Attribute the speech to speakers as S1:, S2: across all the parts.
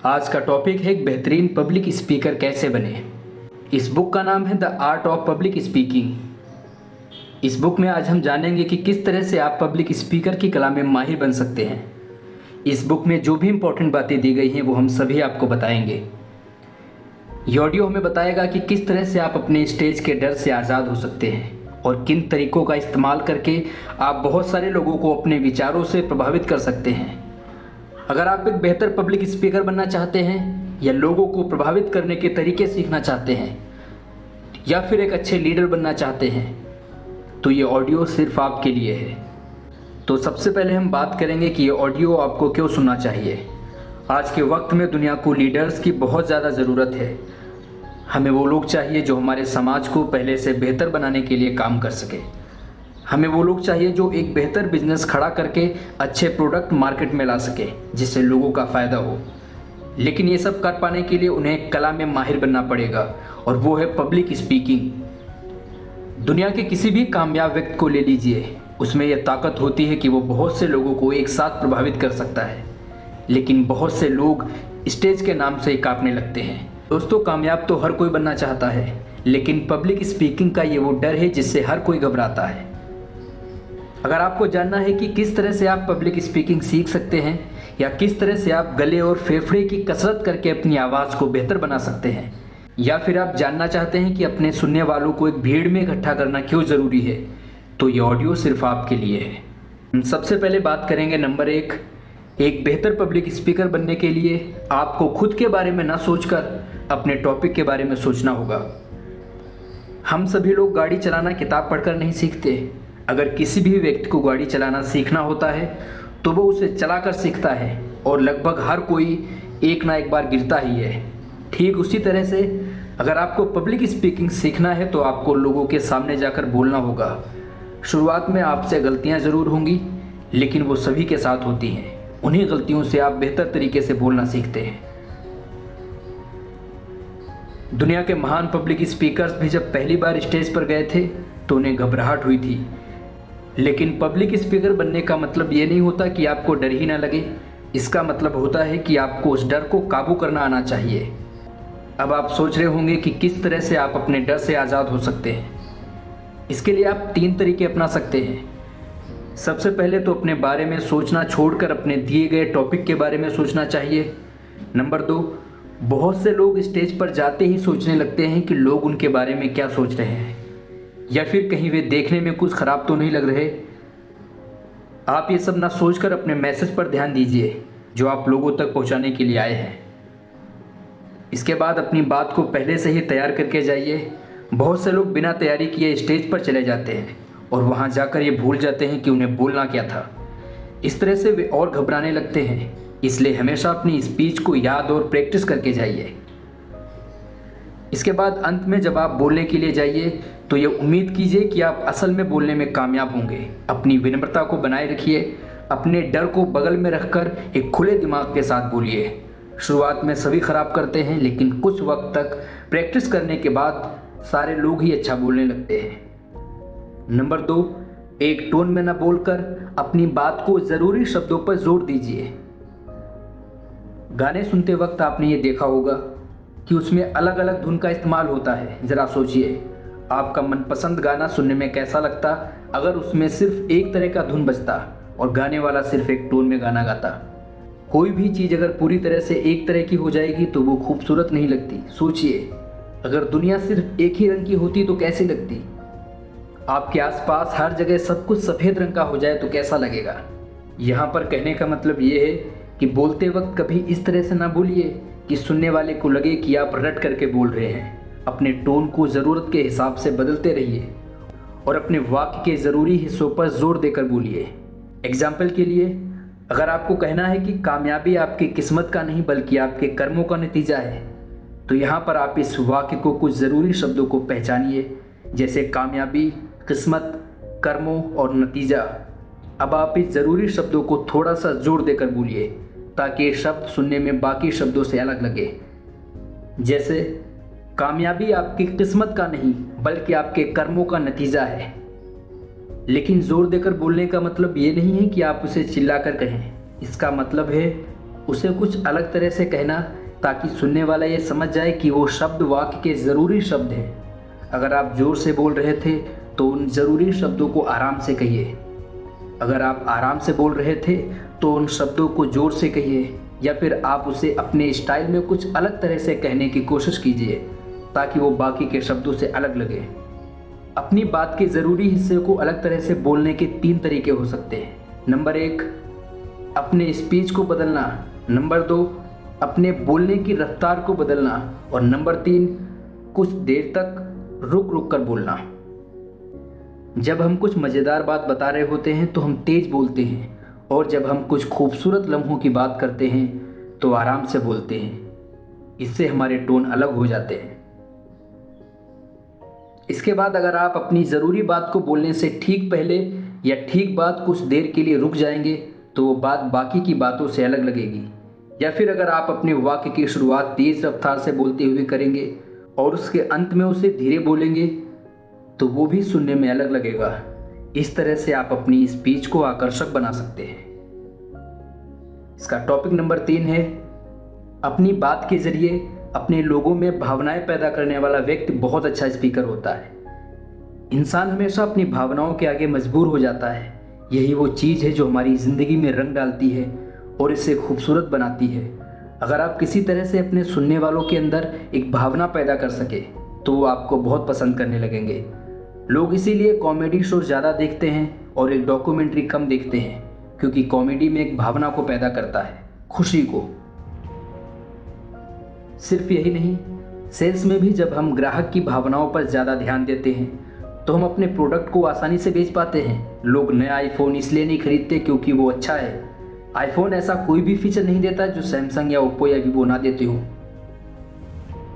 S1: आज का टॉपिक है एक बेहतरीन पब्लिक स्पीकर कैसे बने। इस बुक का नाम है the art of public speaking. इस बुक में आज हम जानेंगे कि किस तरह से आप पब्लिक स्पीकर की कला में माहिर बन सकते हैं। इस बुक में जो भी इम्पोर्टेंट बातें दी गई हैं वो हम सभी आपको बताएंगे। ये ऑडियो हमें बताएगा कि किस तरह से आप अपने स्टेज के डर से आज़ाद हो सकते हैं और किन तरीकों का इस्तेमाल करके आप बहुत सारे लोगों को अपने विचारों से प्रभावित कर सकते हैं। अगर आप एक बेहतर पब्लिक स्पीकर बनना चाहते हैं या लोगों को प्रभावित करने के तरीके सीखना चाहते हैं या फिर एक अच्छे लीडर बनना चाहते हैं तो ये ऑडियो सिर्फ आपके लिए है। तो सबसे पहले हम बात करेंगे कि ये ऑडियो आपको क्यों सुनना चाहिए। आज के वक्त में दुनिया को लीडर्स की बहुत ज़्यादा ज़रूरत है। हमें वो लोग चाहिए जो हमारे समाज को पहले से बेहतर बनाने के लिए काम कर सके। हमें वो लोग चाहिए जो एक बेहतर बिजनेस खड़ा करके अच्छे प्रोडक्ट मार्केट में ला सके जिससे लोगों का फ़ायदा हो। लेकिन ये सब कर पाने के लिए उन्हें एक कला में माहिर बनना पड़ेगा और वो है पब्लिक स्पीकिंग। दुनिया के किसी भी कामयाब व्यक्ति को ले लीजिए, उसमें यह ताकत होती है कि वो बहुत से लोगों को एक साथ प्रभावित कर सकता है। लेकिन बहुत से लोग स्टेज के नाम से ही कांपने लगते हैं। दोस्तों, कामयाब तो हर कोई बनना चाहता है, लेकिन पब्लिक स्पीकिंग का ये वो डर है जिससे हर कोई घबराता है। अगर आपको जानना है कि किस तरह से आप पब्लिक स्पीकिंग सीख सकते हैं या किस तरह से आप गले और फेफड़े की कसरत करके अपनी आवाज़ को बेहतर बना सकते हैं, या फिर आप जानना चाहते हैं कि अपने सुनने वालों को एक भीड़ में इकट्ठा करना क्यों ज़रूरी है, तो ये ऑडियो सिर्फ आपके लिए है। हम सबसे पहले बात करेंगे नंबर 1, एक बेहतर पब्लिक स्पीकर बनने के लिए आपको खुद के बारे में ना सोचकर अपने टॉपिक के बारे में सोचना होगा। हम सभी लोग गाड़ी चलाना किताब पढ़कर नहीं सीखते। अगर किसी भी व्यक्ति को गाड़ी चलाना सीखना होता है तो वो उसे चलाकर सीखता है और लगभग हर कोई एक ना एक बार गिरता ही है। ठीक उसी तरह से अगर आपको पब्लिक स्पीकिंग सीखना है तो आपको लोगों के सामने जाकर बोलना होगा। शुरुआत में आपसे गलतियां ज़रूर होंगी, लेकिन वो सभी के साथ होती हैं। उन्हीं गलतियों से आप बेहतर तरीके से बोलना सीखते हैं। दुनिया के महान पब्लिक स्पीकर्स भी जब पहली बार स्टेज पर गए थे तो उन्हें घबराहट हुई थी। लेकिन पब्लिक स्पीकर बनने का मतलब ये नहीं होता कि आपको डर ही ना लगे। इसका मतलब होता है कि आपको उस डर को काबू करना आना चाहिए। अब आप सोच रहे होंगे कि किस तरह से आप अपने डर से आज़ाद हो सकते हैं। इसके लिए आप 3 तरीके अपना सकते हैं। सबसे पहले तो अपने बारे में सोचना छोड़कर अपने दिए गए टॉपिक के बारे में सोचना चाहिए। नंबर 2, बहुत से लोग स्टेज पर जाते ही सोचने लगते हैं कि लोग उनके बारे में क्या सोच रहे हैं या फिर कहीं वे देखने में कुछ ख़राब तो नहीं लग रहे। आप ये सब ना सोचकर अपने मैसेज पर ध्यान दीजिए जो आप लोगों तक पहुंचाने के लिए आए हैं। इसके बाद अपनी बात को पहले से ही तैयार करके जाइए। बहुत से लोग बिना तैयारी किए स्टेज पर चले जाते हैं और वहां जाकर ये भूल जाते हैं कि उन्हें बोलना क्या था। इस तरह से वे और घबराने लगते हैं। इसलिए हमेशा अपनी स्पीच को याद और प्रैक्टिस करके जाइए। इसके बाद अंत में जब आप बोलने के लिए जाइए तो ये उम्मीद कीजिए कि आप असल में बोलने में कामयाब होंगे। अपनी विनम्रता को बनाए रखिए। अपने डर को बगल में रखकर एक खुले दिमाग के साथ बोलिए। शुरुआत में सभी खराब करते हैं, लेकिन कुछ वक्त तक प्रैक्टिस करने के बाद सारे लोग ही अच्छा बोलने लगते हैं। नंबर 2, एक टोन में न बोलकर अपनी बात को ज़रूरी शब्दों पर जोर दीजिए। गाने सुनते वक्त आपने ये देखा होगा कि उसमें अलग अलग धुन का इस्तेमाल होता है। ज़रा सोचिए, आपका मनपसंद गाना सुनने में कैसा लगता अगर उसमें सिर्फ एक तरह का धुन बजता और गाने वाला सिर्फ एक टोन में गाना गाता। कोई भी चीज़ अगर पूरी तरह से एक तरह की हो जाएगी तो वो खूबसूरत नहीं लगती। सोचिए, अगर दुनिया सिर्फ एक ही रंग की होती तो कैसी लगती। आपके आसपास हर जगह सब कुछ सफ़ेद रंग का हो जाए तो कैसा लगेगा। यहाँ पर कहने का मतलब ये है कि बोलते वक्त कभी इस तरह से ना बोलिए कि सुनने वाले को लगे कि आप रट करके बोल रहे हैं। अपने टोन को ज़रूरत के हिसाब से बदलते रहिए और अपने वाक्य के ज़रूरी हिस्सों पर जोर देकर बोलिए। एग्जाम्पल के लिए, अगर आपको कहना है कि कामयाबी आपकी किस्मत का नहीं बल्कि आपके कर्मों का नतीजा है, तो यहाँ पर आप इस वाक्य को कुछ ज़रूरी शब्दों को पहचानिए, जैसे कामयाबी, किस्मत, कर्मों और नतीजा। अब आप इस ज़रूरी शब्दों को थोड़ा सा जोर देकर बोलिए ताकि ये शब्द सुनने में बाकी शब्दों से अलग लगे। जैसे, कामयाबी आपकी किस्मत का नहीं बल्कि आपके कर्मों का नतीजा है। लेकिन जोर देकर बोलने का मतलब ये नहीं है कि आप उसे चिल्लाकर कहें। इसका मतलब है उसे कुछ अलग तरह से कहना ताकि सुनने वाला ये समझ जाए कि वो शब्द वाक्य के ज़रूरी शब्द हैं। अगर आप ज़ोर से बोल रहे थे तो उन ज़रूरी शब्दों को आराम से कहिए। अगर आप आराम से बोल रहे थे तो उन शब्दों को ज़ोर से कहिए, या फिर आप उसे अपने स्टाइल में कुछ अलग तरह से कहने की कोशिश कीजिए ताकि वो बाकी के शब्दों से अलग लगे। अपनी बात के ज़रूरी हिस्से को अलग तरह से बोलने के 3 तरीके हो सकते हैं। नंबर 1, अपने स्पीच को बदलना। नंबर 2, अपने बोलने की रफ्तार को बदलना। और नंबर 3, कुछ देर तक रुक रुक कर बोलना। जब हम कुछ मज़ेदार बात बता रहे होते हैं तो हम तेज़ बोलते हैं, और जब हम कुछ खूबसूरत लम्हों की बात करते हैं तो आराम से बोलते हैं। इससे हमारे टोन अलग हो जाते हैं। इसके बाद अगर आप अपनी ज़रूरी बात को बोलने से ठीक पहले या ठीक बाद कुछ देर के लिए रुक जाएंगे तो वो बात बाकी की बातों से अलग लगेगी। या फिर अगर आप अपने वाक्य की शुरुआत तेज़ रफ्तार से बोलते हुए करेंगे और उसके अंत में उसे धीरे बोलेंगे तो वो भी सुनने में अलग लगेगा। इस तरह से आप अपनी स्पीच को आकर्षक बना सकते हैं। इसका टॉपिक नंबर 3 है, अपनी बात के जरिए अपने लोगों में भावनाएं पैदा करने वाला व्यक्ति बहुत अच्छा स्पीकर होता है। इंसान हमेशा अपनी भावनाओं के आगे मजबूर हो जाता है। यही वो चीज़ है जो हमारी ज़िंदगी में रंग डालती है और इसे खूबसूरत बनाती है। अगर आप किसी तरह से अपने सुनने वालों के अंदर एक भावना पैदा कर सके तो वो आपको बहुत पसंद करने लगेंगे। लोग इसीलिए कॉमेडी शो ज़्यादा देखते हैं और एक डॉक्यूमेंट्री कम देखते हैं, क्योंकि कॉमेडी में एक भावना को पैदा करता है, खुशी को। सिर्फ यही नहीं, सेल्स में भी जब हम ग्राहक की भावनाओं पर ज़्यादा ध्यान देते हैं तो हम अपने प्रोडक्ट को आसानी से बेच पाते हैं। लोग नया आईफोन इसलिए नहीं खरीदते क्योंकि वो अच्छा है। आईफोन ऐसा कोई भी फीचर नहीं देता जो सैमसंग या ओप्पो या वीवो ना देते हो।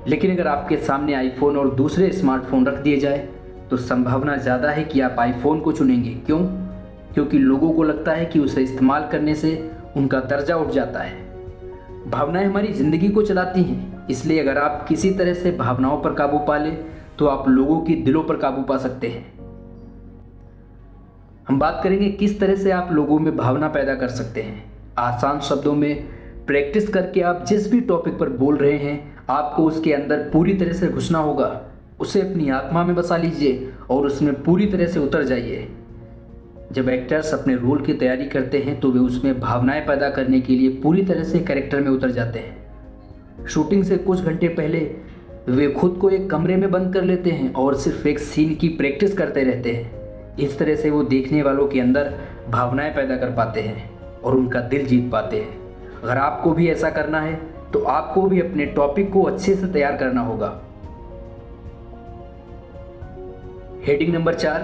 S1: लेकिन अगर आपके सामने आईफोन और दूसरे स्मार्टफोन रख दिए जाए तो संभावना ज़्यादा है कि आप आईफोन को चुनेंगे। क्यों? क्योंकि लोगों को लगता है कि उसे इस्तेमाल करने से उनका दर्जा उठ जाता है। भावनाएं हमारी ज़िंदगी को चलाती हैं, इसलिए अगर आप किसी तरह से भावनाओं पर काबू पा लें तो आप लोगों की दिलों पर काबू पा सकते हैं। हम बात करेंगे किस तरह से आप लोगों में भावना पैदा कर सकते हैं। आसान शब्दों में, प्रैक्टिस करके आप जिस भी टॉपिक पर बोल रहे हैं आपको उसके अंदर पूरी तरह से घुसना होगा। उसे अपनी आत्मा में बसा लीजिए और उसमें पूरी तरह से उतर जाइए। जब एक्टर्स अपने रोल की तैयारी करते हैं तो वे उसमें भावनाएं पैदा करने के लिए पूरी तरह से कैरेक्टर में उतर जाते हैं। शूटिंग से कुछ घंटे पहले वे खुद को एक कमरे में बंद कर लेते हैं और सिर्फ एक सीन की प्रैक्टिस करते रहते हैं। इस तरह से वो देखने वालों के अंदर भावनाएं पैदा कर पाते हैं और उनका दिल जीत पाते हैं। अगर आपको भी ऐसा करना है तो आपको भी अपने टॉपिक को अच्छे से तैयार करना होगा। हेडिंग नंबर 4,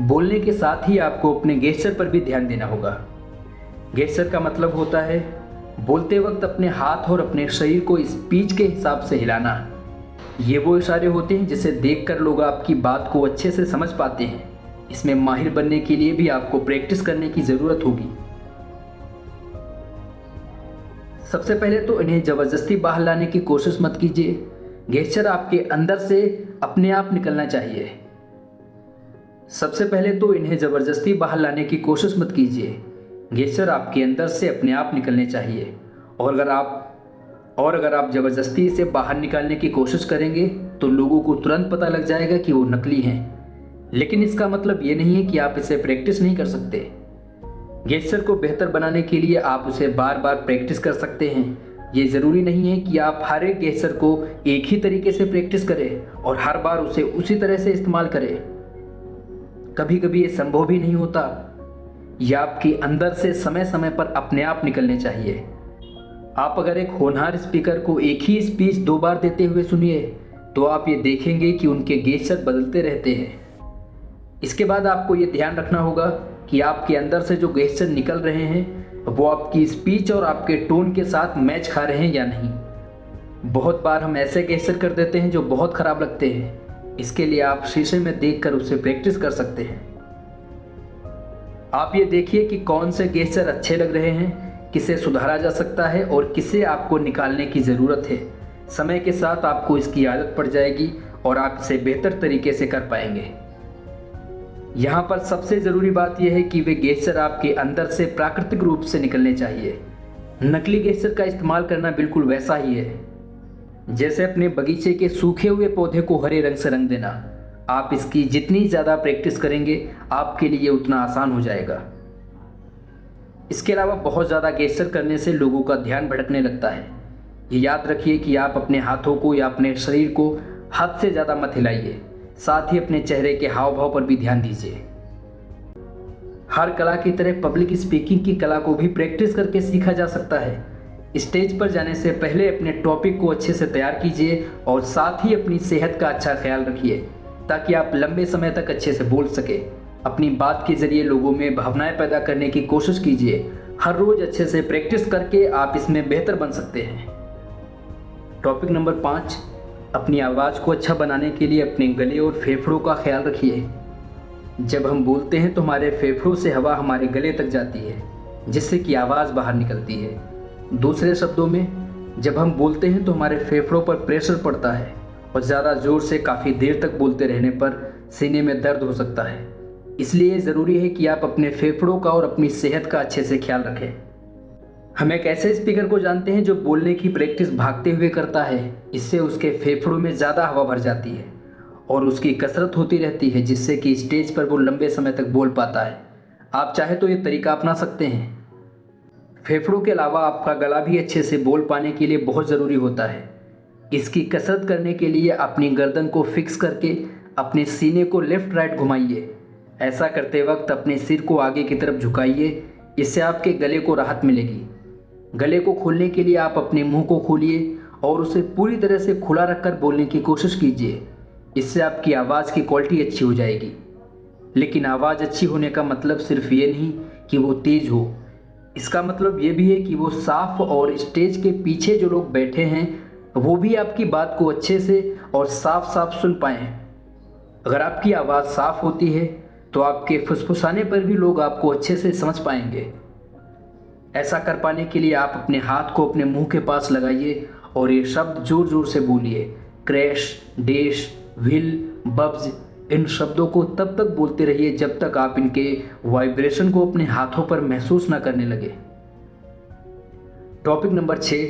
S1: बोलने के साथ ही आपको अपने गेस्चर पर भी ध्यान देना होगा। गेस्चर का मतलब होता है बोलते वक्त अपने हाथ और अपने शरीर को स्पीच के हिसाब से हिलाना। ये वो इशारे होते हैं जिसे देखकर लोग आपकी बात को अच्छे से समझ पाते हैं। इसमें माहिर बनने के लिए भी आपको प्रैक्टिस करने की ज़रूरत होगी। सबसे पहले तो इन्हें ज़बरदस्ती बाहर लाने की कोशिश मत कीजिए। गेस्चर आपके अंदर से अपने आप निकलना चाहिए। सबसे पहले तो इन्हें ज़बरदस्ती बाहर लाने की कोशिश मत कीजिए। गेस्चर आपके अंदर से अपने आप निकलने चाहिए। और अगर आप ज़बरदस्ती इसे बाहर निकालने की कोशिश करेंगे तो लोगों को तुरंत पता लग जाएगा कि वो नकली हैं। लेकिन इसका मतलब ये नहीं है कि आप इसे प्रैक्टिस नहीं कर सकते। गेस्चर को बेहतर बनाने के लिए आप उसे बार बार प्रैक्टिस कर सकते हैं। ये ज़रूरी नहीं है कि आप हर एक गेस्चर को एक ही तरीके से प्रैक्टिस करें और हर बार उसे उसी तरह से इस्तेमाल करें। कभी कभी ये संभव भी नहीं होता। यह आपके अंदर से समय समय पर अपने आप निकलने चाहिए। आप अगर एक होनहार स्पीकर को एक ही स्पीच 2 बार देते हुए सुनिए तो आप ये देखेंगे कि उनके गेस्चर बदलते रहते हैं। इसके बाद आपको ये ध्यान रखना होगा कि आपके अंदर से जो गेस्चर निकल रहे हैं वो आपकी स्पीच और आपके टोन के साथ मैच खा रहे हैं या नहीं। बहुत बार हम ऐसे गेस्चर कर देते हैं जो बहुत ख़राब लगते हैं। इसके लिए आप शीशे में देखकर उसे प्रैक्टिस कर सकते हैं। आप ये देखिए कि कौन से गेस्चर अच्छे लग रहे हैं, किसे सुधारा जा सकता है और किसे आपको निकालने की ज़रूरत है। समय के साथ आपको इसकी आदत पड़ जाएगी और आप इसे बेहतर तरीके से कर पाएंगे। यहाँ पर सबसे ज़रूरी बात यह है कि वे गेस्चर आपके अंदर से प्राकृतिक रूप से निकलने चाहिए। नकली गेस्चर का इस्तेमाल करना बिल्कुल वैसा ही है जैसे अपने बगीचे के सूखे हुए पौधे को हरे रंग से रंग देना। आप इसकी जितनी ज़्यादा प्रैक्टिस करेंगे आपके लिए उतना आसान हो जाएगा। इसके अलावा बहुत ज़्यादा गेस्चर करने से लोगों का ध्यान भटकने लगता है। ये याद रखिए कि आप अपने हाथों को या अपने शरीर को हद से ज़्यादा मत हिलाइए। साथ ही अपने चेहरे के हाव भाव पर भी ध्यान दीजिए। हर कला की तरह पब्लिक स्पीकिंग की कला को भी प्रैक्टिस करके सीखा जा सकता है। स्टेज पर जाने से पहले अपने टॉपिक को अच्छे से तैयार कीजिए और साथ ही अपनी सेहत का अच्छा ख्याल रखिए ताकि आप लंबे समय तक अच्छे से बोल सके। अपनी बात के जरिए लोगों में भावनाएं पैदा करने की कोशिश कीजिए। हर रोज अच्छे से प्रैक्टिस करके आप इसमें बेहतर बन सकते हैं। टॉपिक नंबर 5, अपनी आवाज़ को अच्छा बनाने के लिए अपने गले और फेफड़ों का ख्याल रखिए। जब हम बोलते हैं तो हमारे फेफड़ों से हवा हमारे गले तक जाती है जिससे कि आवाज़ बाहर निकलती है। दूसरे शब्दों में, जब हम बोलते हैं तो हमारे फेफड़ों पर प्रेशर पड़ता है और ज़्यादा ज़ोर से काफ़ी देर तक बोलते रहने पर सीने में दर्द हो सकता है। इसलिए ज़रूरी है कि आप अपने फेफड़ों का और अपनी सेहत का अच्छे से ख्याल रखें। हम एक ऐसे स्पीकर को जानते हैं जो बोलने की प्रैक्टिस भागते हुए करता है। इससे उसके फेफड़ों में ज़्यादा हवा भर जाती है और उसकी कसरत होती रहती है जिससे कि स्टेज पर वो लंबे समय तक बोल पाता है। आप चाहे तो ये तरीका अपना सकते हैं। फेफड़ों के अलावा आपका गला भी अच्छे से बोल पाने के लिए बहुत ज़रूरी होता है। इसकी कसरत करने के लिए अपनी गर्दन को फिक्स करके अपने सीने को लेफ़्ट राइट घुमाइए। ऐसा करते वक्त अपने सिर को आगे की तरफ झुकाइए। इससे आपके गले को राहत मिलेगी। गले को खोलने के लिए आप अपने मुंह को खोलिए और उसे पूरी तरह से खुला रखकर बोलने की कोशिश कीजिए। इससे आपकी आवाज़ की क्वालिटी अच्छी हो जाएगी। लेकिन आवाज़ अच्छी होने का मतलब सिर्फ ये नहीं कि वो तेज़ हो। इसका मतलब ये भी है कि वो साफ और स्टेज के पीछे जो लोग बैठे हैं वो भी आपकी बात को अच्छे से और साफ साफ सुन पाएँ। अगर आपकी आवाज़ साफ होती है तो आपके फुसफुसाने पर भी लोग आपको अच्छे से समझ पाएंगे। ऐसा कर पाने के लिए आप अपने हाथ को अपने मुंह के पास लगाइए और ये शब्द जोर जोर से बोलिए। क्रैश, डैश, विल, बब्स, इन शब्दों को तब तक बोलते रहिए जब तक आप इनके वाइब्रेशन को अपने हाथों पर महसूस ना करने लगे। टॉपिक नंबर 6,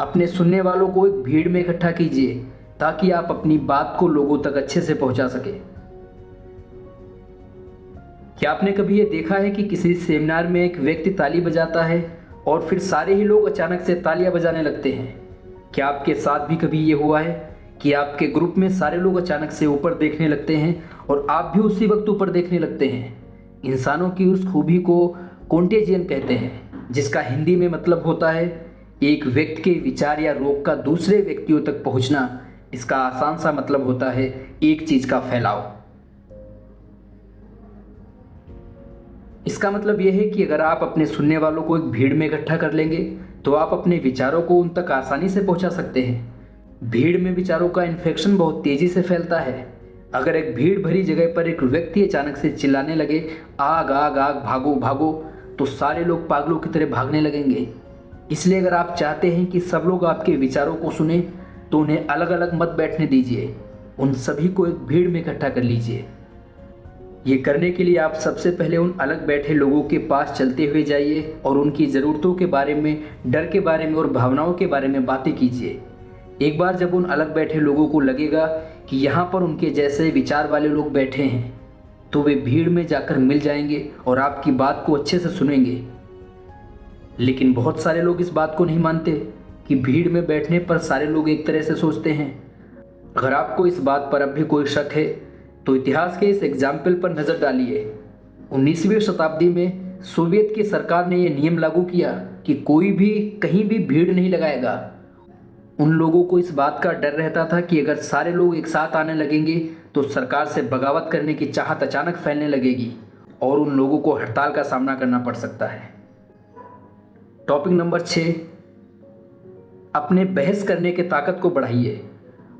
S1: अपने सुनने वालों को एक भीड़ में इकट्ठा कीजिए ताकि आप अपनी बात को लोगों तक अच्छे से पहुंचा सके। क्या आपने कभी ये देखा है कि किसी सेमिनार में एक व्यक्ति ताली बजाता है और फिर सारे ही लोग अचानक से तालियां बजाने लगते हैं? क्या आपके साथ भी कभी ये हुआ है कि आपके ग्रुप में सारे लोग अचानक से ऊपर देखने लगते हैं और आप भी उसी वक्त ऊपर देखने लगते हैं? इंसानों की उस खूबी को कॉन्टेजियन कहते हैं, जिसका हिंदी में मतलब होता है एक व्यक्ति के विचार या रोग का दूसरे व्यक्तियों तक पहुंचना। इसका आसान सा मतलब होता है एक चीज़ का फैलाव। इसका मतलब यह है कि अगर आप अपने सुनने वालों को एक भीड़ में इकट्ठा कर लेंगे तो आप अपने विचारों को उन तक आसानी से पहुंचा सकते हैं। भीड़ में विचारों का इन्फेक्शन बहुत तेज़ी से फैलता है। अगर एक भीड़ भरी जगह पर एक व्यक्ति अचानक से चिल्लाने लगे, आग आग आग, भागो भागो, तो सारे लोग पागलों की तरह भागने लगेंगे। इसलिए अगर आप चाहते हैं कि सब लोग आपके विचारों को सुने तो उन्हें अलग अलग मत बैठने दीजिए। उन सभी को एक भीड़ में इकट्ठा कर लीजिए। ये करने के लिए आप सबसे पहले उन अलग बैठे लोगों के पास चलते हुए जाइए और उनकी ज़रूरतों के बारे में, डर के बारे में और भावनाओं के बारे में बातें कीजिए। एक बार जब उन अलग बैठे लोगों को लगेगा कि यहाँ पर उनके जैसे विचार वाले लोग बैठे हैं तो वे भीड़ में जाकर मिल जाएंगे और आपकी बात को अच्छे से सुनेंगे। लेकिन बहुत सारे लोग इस बात को नहीं मानते कि भीड़ में बैठने पर सारे लोग एक तरह से सोचते हैं। अगर आपको इस बात पर अब भी कोई शक है तो इतिहास के इस एग्जाम्पल पर नज़र डालिए। 19वीं शताब्दी में सोवियत की सरकार ने यह नियम लागू किया कि कोई भी कहीं भी भीड़ नहीं लगाएगा। उन लोगों को इस बात का डर रहता था कि अगर सारे लोग एक साथ आने लगेंगे तो सरकार से बगावत करने की चाहत अचानक फैलने लगेगी और उन लोगों को हड़ताल का सामना करना पड़ सकता है। टॉपिक नंबर 6, अपने बहस करने की ताकत को बढ़ाइए।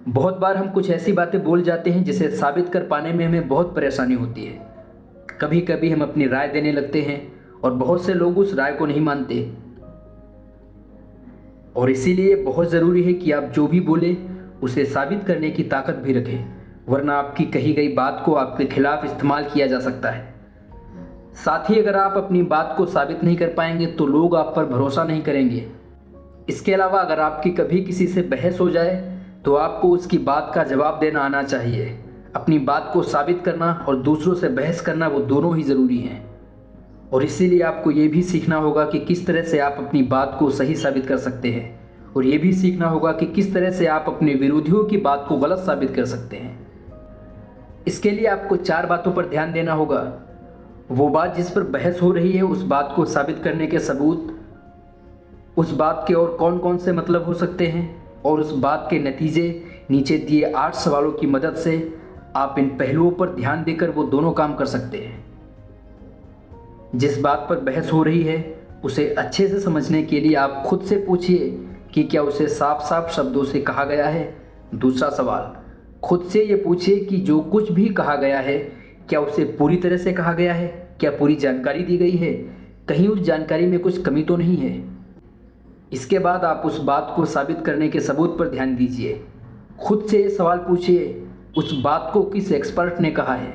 S1: बहुत बार हम कुछ ऐसी बातें बोल जाते हैं जिसे साबित कर पाने में हमें बहुत परेशानी होती है। कभी कभी हम अपनी राय देने लगते हैं और बहुत से लोग उस राय को नहीं मानते, और इसीलिए बहुत ज़रूरी है कि आप जो भी बोले उसे साबित करने की ताकत भी रखें, वरना आपकी कही गई बात को आपके खिलाफ इस्तेमाल किया जा सकता है। साथ ही अगर आप अपनी बात को साबित नहीं कर पाएंगे तो लोग आप पर भरोसा नहीं करेंगे। इसके अलावा अगर आपकी कभी किसी से बहस हो जाए तो आपको उसकी बात का जवाब देना आना चाहिए। अपनी बात को साबित करना और दूसरों से बहस करना वो दोनों ही ज़रूरी हैं। और इसीलिए आपको ये भी सीखना होगा कि किस तरह से आप अपनी बात को सही साबित कर सकते हैं, और ये भी सीखना होगा कि किस तरह से आप अपने विरोधियों की बात को गलत साबित कर सकते हैं। इसके लिए आपको 4 बातों पर ध्यान देना होगा। वो बात जिस पर बहस हो रही है उस बात को साबित करने के सबूत, उस बात के और कौन कौन से मतलब हो सकते हैं, और उस बात के नतीजे नीचे दिए 8 सवालों की मदद से आप इन पहलुओं पर ध्यान देकर वो दोनों काम कर सकते हैं। जिस बात पर बहस हो रही है उसे अच्छे से समझने के लिए आप खुद से पूछिए कि क्या उसे साफ साफ शब्दों से कहा गया है। दूसरा सवाल, खुद से ये पूछिए कि जो कुछ भी कहा गया है क्या उसे पूरी तरह से कहा गया है, क्या पूरी जानकारी दी गई है, कहीं उस जानकारी में कुछ कमी तो नहीं है। इसके बाद आप उस बात को साबित करने के सबूत पर ध्यान दीजिए। खुद से ये सवाल पूछिए, उस बात को किस एक्सपर्ट ने कहा है,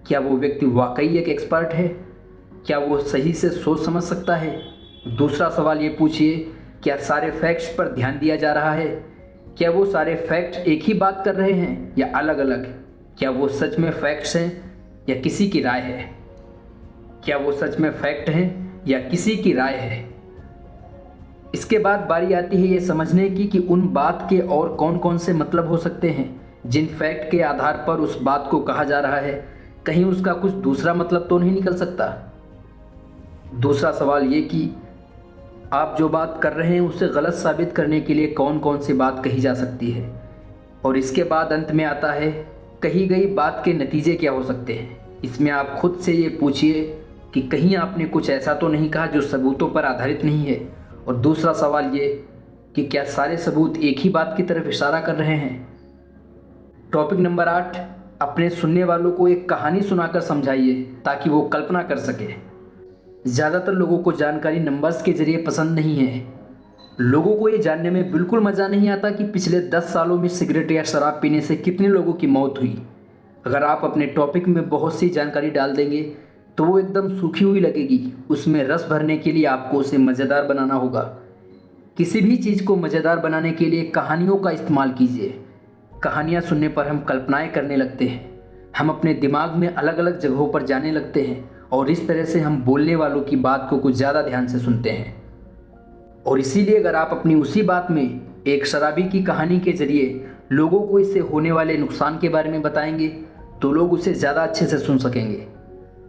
S1: क्या वो व्यक्ति वाकई एक एक्सपर्ट है, क्या वो सही से सोच समझ सकता है। दूसरा सवाल ये पूछिए, क्या सारे फैक्ट्स पर ध्यान दिया जा रहा है, क्या वो सारे फैक्ट एक ही बात कर रहे हैं या अलग अलग, क्या वो सच में फैक्ट्स हैं या किसी की राय है, क्या वो सच में फैक्ट हैं या किसी की राय है। इसके बाद बारी आती है ये समझने की कि उन बात के और कौन कौन से मतलब हो सकते हैं जिन फैक्ट के आधार पर उस बात को कहा जा रहा है, कहीं उसका कुछ दूसरा मतलब तो नहीं निकल सकता। दूसरा सवाल ये कि आप जो बात कर रहे हैं उसे गलत साबित करने के लिए कौन कौन सी बात कही जा सकती है। और इसके बाद अंत में आता है कही गई बात के नतीजे क्या हो सकते हैं। इसमें आप खुद से ये पूछिए कि कहीं आपने कुछ ऐसा तो नहीं कहा जो सबूतों पर आधारित नहीं है। और दूसरा सवाल ये कि क्या सारे सबूत एक ही बात की तरफ इशारा कर रहे हैं। टॉपिक नंबर 8, अपने सुनने वालों को एक कहानी सुनाकर समझाइए ताकि वो कल्पना कर सके। ज़्यादातर लोगों को जानकारी नंबर्स के जरिए पसंद नहीं है। लोगों को ये जानने में बिल्कुल मज़ा नहीं आता कि पिछले 10 सालों में सिगरेट या शराब पीने से कितने लोगों की मौत हुई। अगर आप अपने टॉपिक में बहुत सी जानकारी डाल देंगे तो वो एकदम सूखी हुई लगेगी। उसमें रस भरने के लिए आपको उसे मज़ेदार बनाना होगा। किसी भी चीज़ को मज़ेदार बनाने के लिए कहानियों का इस्तेमाल कीजिए। कहानियाँ सुनने पर हम कल्पनाएँ करने लगते हैं, हम अपने दिमाग में अलग अलग जगहों पर जाने लगते हैं और इस तरह से हम बोलने वालों की बात को कुछ ज़्यादा ध्यान से सुनते हैं। और इसीलिए अगर आप अपनी उसी बात में एक शराबी की कहानी के जरिए लोगों को इससे होने वाले नुकसान के बारे में बताएंगे तो लोग उसे ज़्यादा अच्छे से सुन सकेंगे।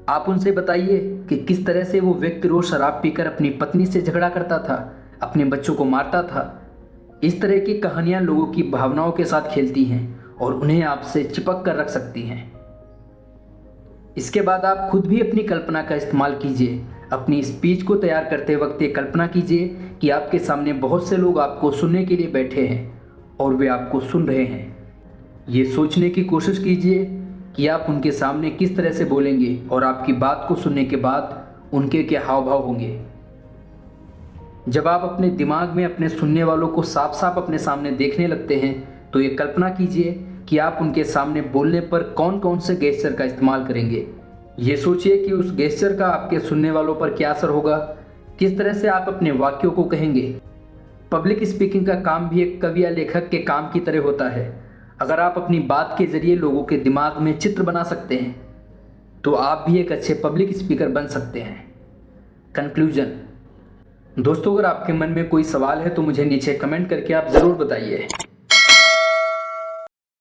S1: आप उनसे बताइए कि किस तरह से वो व्यक्ति रोज़ शराब पीकर अपनी पत्नी से झगड़ा करता था, अपने बच्चों को मारता था। इस तरह की कहानियाँ लोगों की भावनाओं के साथ खेलती हैं और उन्हें आपसे चिपक कर रख सकती हैं। इसके बाद आप खुद भी अपनी कल्पना का इस्तेमाल कीजिए। अपनी स्पीच को तैयार करते वक्त ये कल्पना कीजिए कि आपके सामने बहुत से लोग आपको सुनने के लिए बैठे हैं और वे आपको सुन रहे हैं। ये सोचने की कोशिश कीजिए कि आप उनके सामने किस तरह से बोलेंगे और आपकी बात को सुनने के बाद उनके क्या हाव भाव होंगे। जब आप अपने दिमाग में अपने सुनने वालों को साफ साफ अपने सामने देखने लगते हैं तो ये कल्पना कीजिए कि आप उनके सामने बोलने पर कौन कौन से गेस्चर का इस्तेमाल करेंगे। ये सोचिए कि उस गेस्चर का आपके सुनने वालों पर क्या असर होगा, किस तरह से आप अपने वाक्यों को कहेंगे। पब्लिक स्पीकिंग का काम भी एक कवि या लेखक के काम की तरह होता है। अगर आप अपनी बात के जरिए लोगों के दिमाग में चित्र बना सकते हैं तो आप भी एक अच्छे पब्लिक स्पीकर बन सकते हैं। कंक्लूजन, दोस्तों, अगर आपके मन में कोई सवाल है तो मुझे नीचे कमेंट करके आप ज़रूर बताइए।